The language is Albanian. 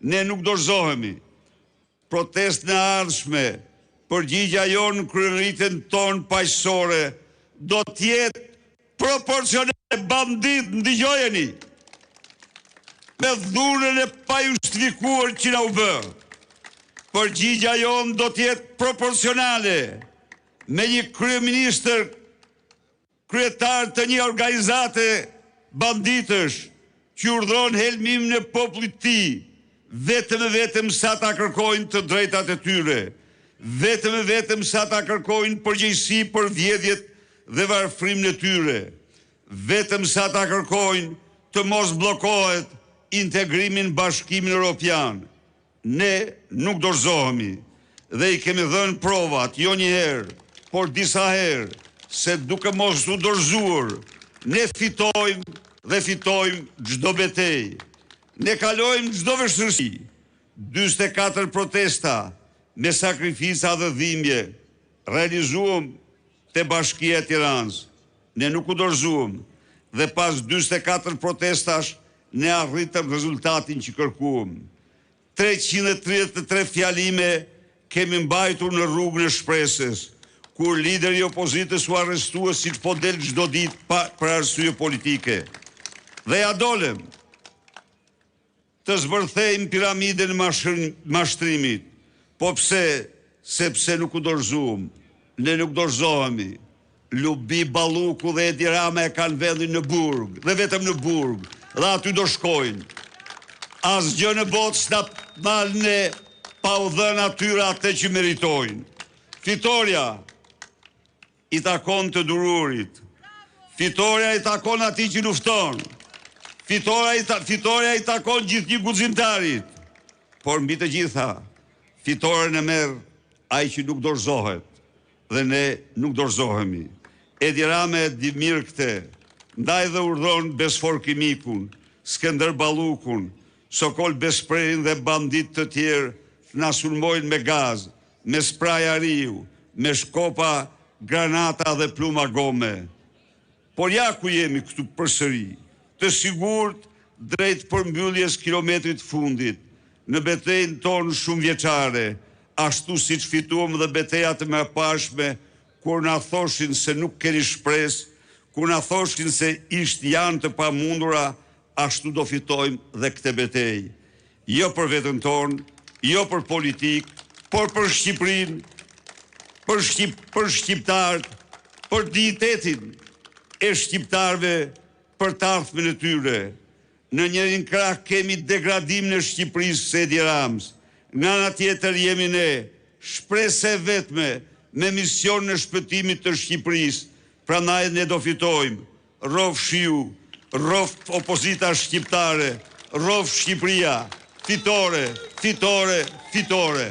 ne nuk dorëzohemi. Protest në ardhshme, përgjigja jonë në kryerritjen tonë paqësore, do t'jetë proporcionale. Bandit, ndigjojeni, me dhunën e pa justifikuar që na u bë. Përgjigja jonë do t'jetë proporcionale, me një kryeministër kryetar të një organizate banditësh që urdhron helmim në popullit të tij, vetëm sa ta kërkojnë të drejtat e tyre, vetëm sa ta kërkojnë përgjegjësi për vjedhjet dhe varfrimën e tyre, vetëm sa ta kërkojnë të mos bllokohet integrimin në Bashkimin Evropian. Ne nuk dorëzohemi dhe i kemi dhënë provat jo një herë, por disa herë, se duke mos u dorëzuar, ne fitojmë dhe fitojmë çdo betejë. Ne kalojmë çdo vështirësi. 44 protesta me sakrifica dhe dhimbje realizuam te Bashkia e Tiranës. Ne nuk u dorëzuam dhe pas 44 protestash ne arritëm rezultatin që kërkuam. 333 fjalime kemi mbajtur në rrugën e shpresës, kur lideri i opozitës u arrestua siç po del çdo ditë për arsye politike. Dhe ja dolem të zbërthejmë piramidën e mashtrimit. Po pse? Sepse nuk u dorëzuam. Ne nuk dorëzohemi. Lubi, Balluku dhe Edi Rama e kanë vendin në burg, dhe vetëm në burg, dhe aty do shkojnë. Asgjë në botë s'na dalë ne pa u dhënë atyre atë që meritojnë. Fitoria i takon të dururit. Fitoria i takon atij që lufton. Fitoria i takon gjithë një guximtarit. Por mbi të gjitha, fitoren e merr ai që nuk dorëzohet. Dhe ne nuk dorëzohemi. Edi Rama e di mirë këtë, ndaj dhe urdhon Besfor Kimikun, Skënder Ballukun, Sokol Besprerin dhe bandit të tjerë të na sulmojnë me gaz, me spraj ariu, me shkopa, granata dhe pluma gome. Por ja ku jemi këtu përsëri, të sigurt drejt përmbylljes kilometrit fundit, në betejën tonë shumë vjeçare, ashtu siç fituam dhe betejat e mëparshme, kur na thoshin se nuk keni shpresë, kur na thoshin se janë të pamundura, ashtu do fitojmë dhe këtë betejë. Jo për veten tonë, jo për politikë, por për Shqipërinë, për shqiptarët, për dignitetin e shqiptarëve, për të ardhmen e tyre. Në njërin krah kemi degradimin e Shqipërisë së Edi Ramës. Nga ana tjetër jemi ne, shpresë vetme me misionin e shpëtimit të Shqipërisë. Prandaj ne do fitojmë. Rrof shiu, rrof opozita shqiptare, rrof Shqipëria. Fitore, fitore, fitore.